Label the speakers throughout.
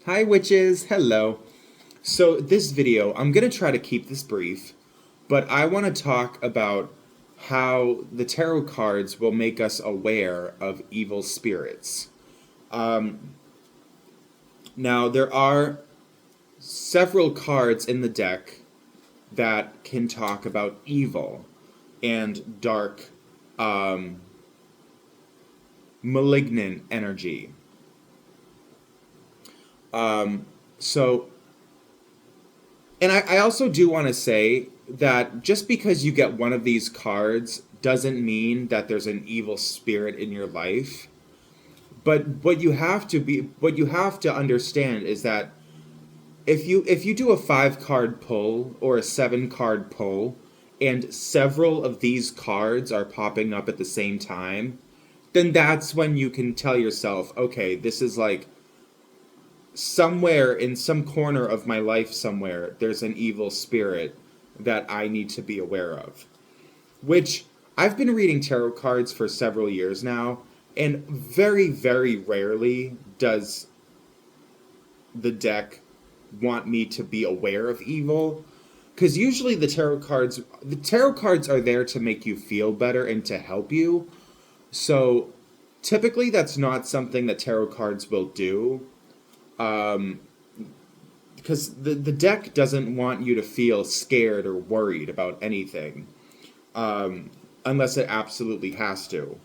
Speaker 1: Hi witches, hello. So this video, I'm going to try to keep this brief, but I want to talk about how the tarot cards will make us aware of evil spirits. Now, there are several cards in the deck that can talk about evil and dark, malignant energy. So And I also do want to say that just because you get one of these cards doesn't mean that there's an evil spirit in your life. But what you have to understand is that if you do a 5 card pull or a 7 card pull and several of these cards are popping up at the same time, then that's when you can tell yourself, okay, this is like somewhere in some corner of my life somewhere there's an evil spirit that I need to be aware of. Which I've been reading tarot cards for several years now, and very, very rarely does the deck want me to be aware of evil. Because usually the tarot cards are there to make you feel better and to help you. So typically that's not something that tarot cards will do. Because the deck doesn't want you to feel scared or worried about anything, unless it absolutely has to.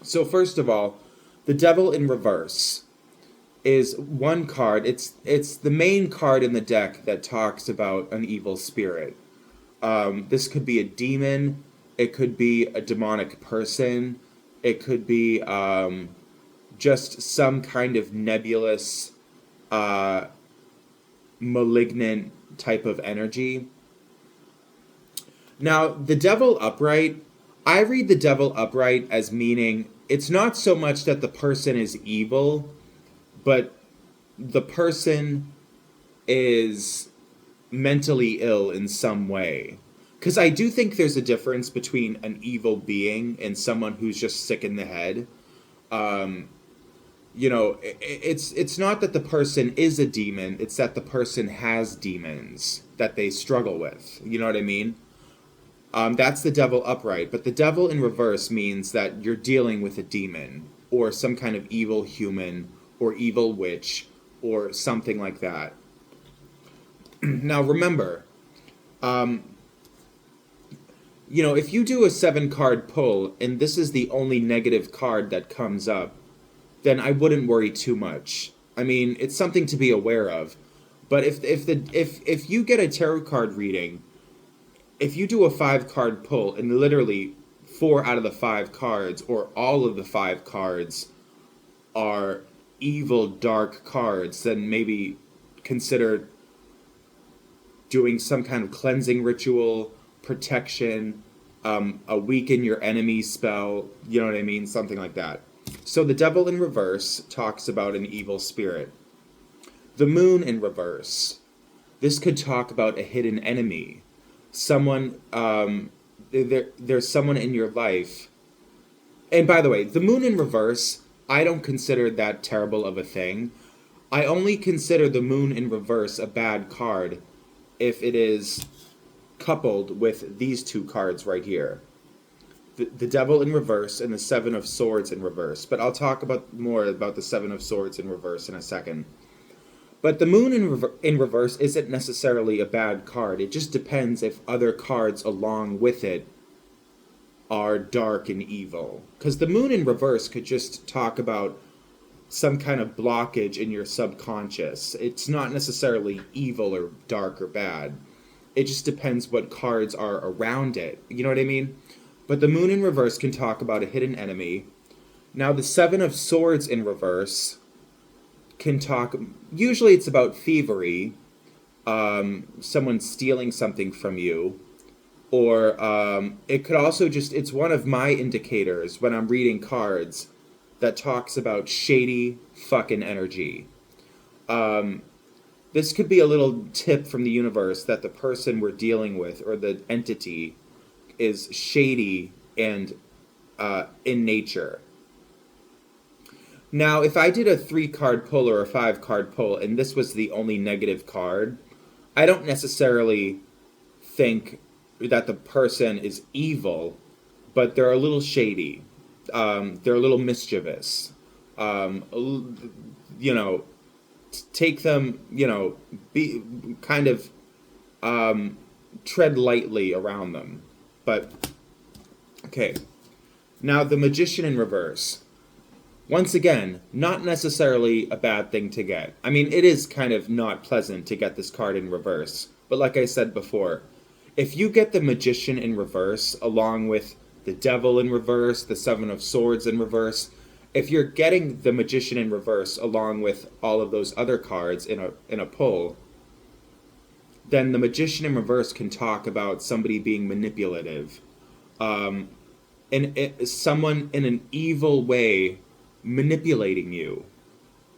Speaker 1: So first of all, the Devil in Reverse is one card. It's the main card in the deck that talks about an evil spirit. This could be a demon. It could be a demonic person. It could be just some kind of nebulous, malignant type of energy. Now, the Devil Upright, I read the Devil Upright as meaning it's not so much that the person is evil, but the person is mentally ill in some way. Because I do think there's a difference between an evil being and someone who's just sick in the head. It's not that the person is a demon, it's that the person has demons that they struggle with. You know what I mean? That's the Devil Upright. But the Devil in Reverse means that you're dealing with a demon or some kind of evil human or evil witch or something like that. Now remember, if you do a 7 card pull and this is the only negative card that comes up, then I wouldn't worry too much. I mean, it's something to be aware of. But if you get a tarot card reading, if you do a 5 card pull and literally 4 out of the 5 cards or all of the 5 cards are evil dark cards, then maybe consider doing some kind of cleansing ritual, protection, a weaken your enemy spell, you know what I mean? Something like that. So the Devil in Reverse talks about an evil spirit. The Moon in Reverse. This could talk about a hidden enemy. Someone, there's someone in your life. And by the way, the Moon in Reverse, I don't consider that terrible of a thing. I only consider the Moon in Reverse a bad card if it is coupled with these 2 cards right here. The Devil in Reverse and the Seven of Swords in Reverse. But I'll talk more about the Seven of Swords in Reverse in a second. But the Moon in Reverse isn't necessarily a bad card. It just depends if other cards along with it are dark and evil. Because the Moon in Reverse could just talk about some kind of blockage in your subconscious. It's not necessarily evil or dark or bad. It just depends what cards are around it. You know what I mean? But the Moon in Reverse can talk about a hidden enemy. Now, the Seven of Swords in Reverse can talk... Usually it's about thievery. Someone stealing something from you. Or it could also just... It's one of my indicators when I'm reading cards that talks about shady fucking energy. This could be a little tip from the universe that the person we're dealing with or the entity is shady and in nature. Now, if I did a 3 card pull or a 5 card pull and this was the only negative card, I don't necessarily think that the person is evil, but they're a little shady. They're a little mischievous. You know, take them, be kind of tread lightly around them. But, okay. Now, the Magician in reverse. Once again, not necessarily a bad thing to get. I mean, it is kind of not pleasant to get this card in reverse. But like I said before, if you get the Magician in reverse, along with the Devil in reverse, the Seven of Swords in reverse, if you're getting the Magician in reverse along with all of those other cards in a pull, then the Magician in reverse can talk about somebody being manipulative, and someone in an evil way manipulating you,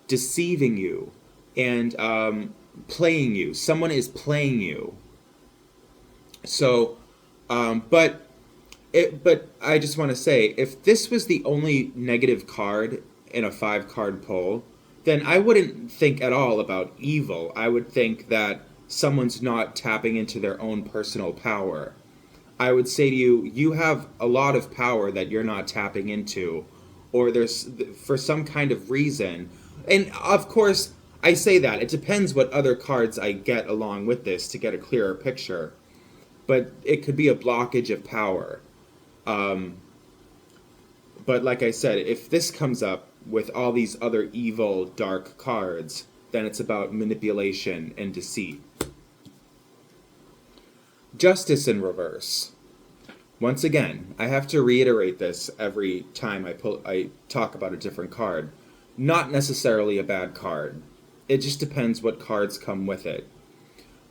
Speaker 1: deceiving you, and playing you. Someone is playing you. So, but I just want to say, if this was the only negative card in a 5 card pull, then I wouldn't think at all about evil. I would think that someone's not tapping into their own personal power. I would say to you, you have a lot of power that you're not tapping into, or there's, for some kind of reason. And of course, I say that. It depends what other cards I get along with this to get a clearer picture. But it could be a blockage of power. But like I said, if this comes up with all these other evil, dark cards, then it's about manipulation and deceit. Justice in reverse. Once again, I have to reiterate this every time I talk about a different card. Not necessarily a bad card. It just depends what cards come with it.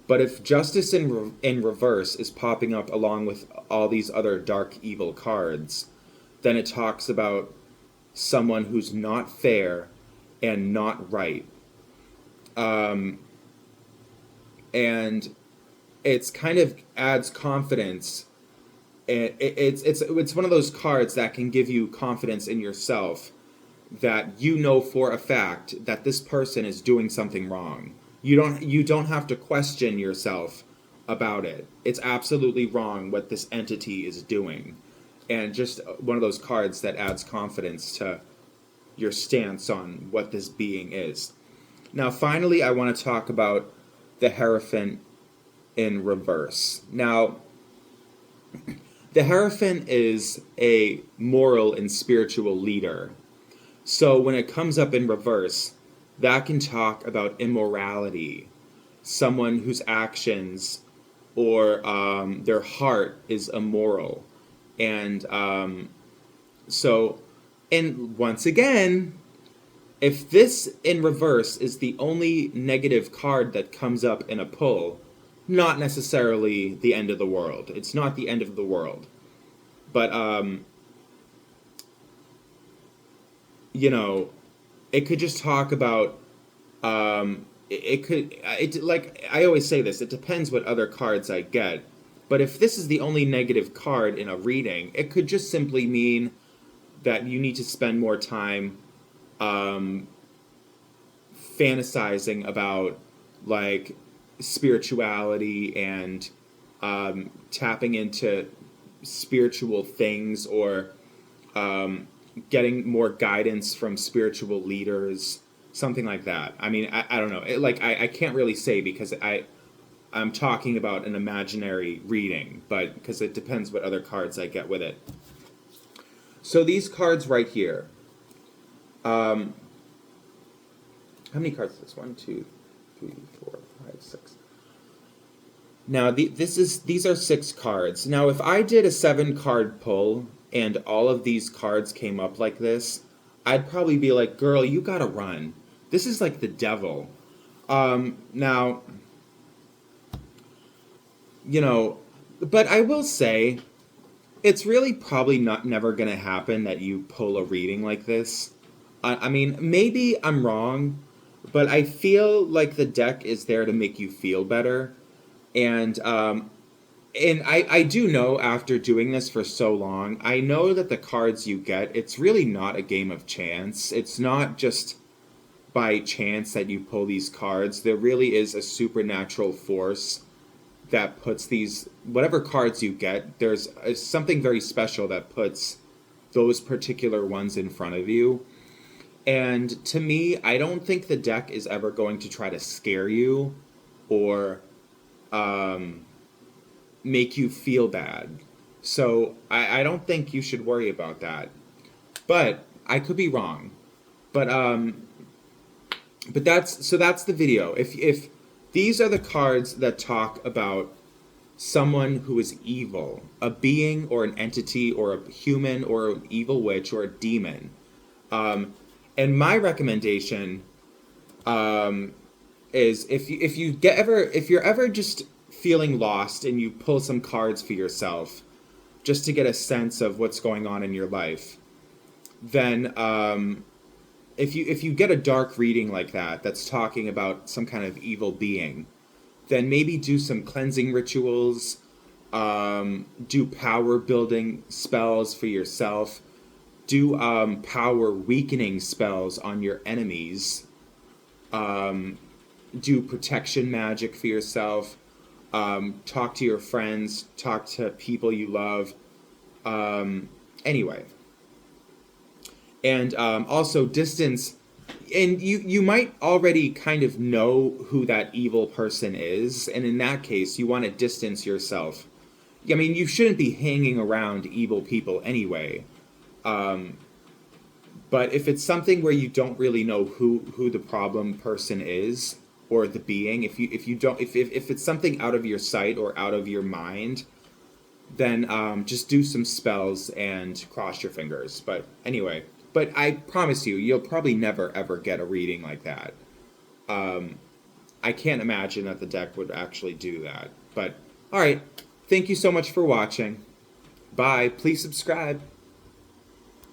Speaker 1: But if Justice in reverse is popping up along with all these other dark, evil cards, then it talks about someone who's not fair and not right. And it's kind of adds confidence. It's one of those cards that can give you confidence in yourself, that you know for a fact that this person is doing something wrong. You don't have to question yourself about it. It's absolutely wrong what this entity is doing. And just one of those cards that adds confidence to your stance on what this being is. Now, finally, I want to talk about the Hierophant in reverse. Now, the Hierophant is a moral and spiritual leader. So when it comes up in reverse, that can talk about immorality, someone whose actions or their heart is immoral. And and once again, if this in reverse is the only negative card that comes up in a pull, not necessarily the end of the world. It's not the end of the world. But, it could just talk about, like, I always say this, it depends what other cards I get. But if this is the only negative card in a reading, it could just simply mean that you need to spend more time fantasizing about, like, spirituality and tapping into spiritual things, or getting more guidance from spiritual leaders, something like that. I mean, I don't know. I can't really say because I'm talking about an imaginary reading, but because it depends what other cards I get with it. So these cards right here. How many cards is this? 1, 2, 3, 4, 5, 6. Now these are 6 cards. Now if I did a 7-card pull and all of these cards came up like this, I'd probably be like, girl, you gotta run. This is like the devil. Now, but I will say, it's really probably never gonna happen that you pull a reading like this. I mean, maybe I'm wrong, but I feel like the deck is there to make you feel better. And And I do know after doing this for so long, I know that the cards you get, it's really not a game of chance. It's not just by chance that you pull these cards. There really is a supernatural force that puts these, whatever cards you get, there's something very special that puts those particular ones in front of you. And to me, I don't think the deck is ever going to try to scare you or make you feel bad. So I don't think you should worry about that. But I could be wrong. But that's the video. If these are the cards that talk about someone who is evil, a being or an entity or a human or an evil witch or a demon. And my recommendation is if you're ever just feeling lost and you pull some cards for yourself just to get a sense of what's going on in your life, then if you get a dark reading like that that's talking about some kind of evil being, then maybe do some cleansing rituals, do power building spells for yourself, do power weakening spells on your enemies, do protection magic for yourself, talk to your friends, talk to people you love. Anyway. And also distance, and you might already kind of know who that evil person is, and in that case, you want to distance yourself. I mean, you shouldn't be hanging around evil people anyway. But if it's something where you don't really know who the problem person is or the being, if it's something out of your sight or out of your mind, then just do some spells and cross your fingers. But anyway. But I promise you, you'll probably never, ever get a reading like that. I can't imagine that the deck would actually do that. But, alright. Thank you so much for watching. Bye. Please subscribe.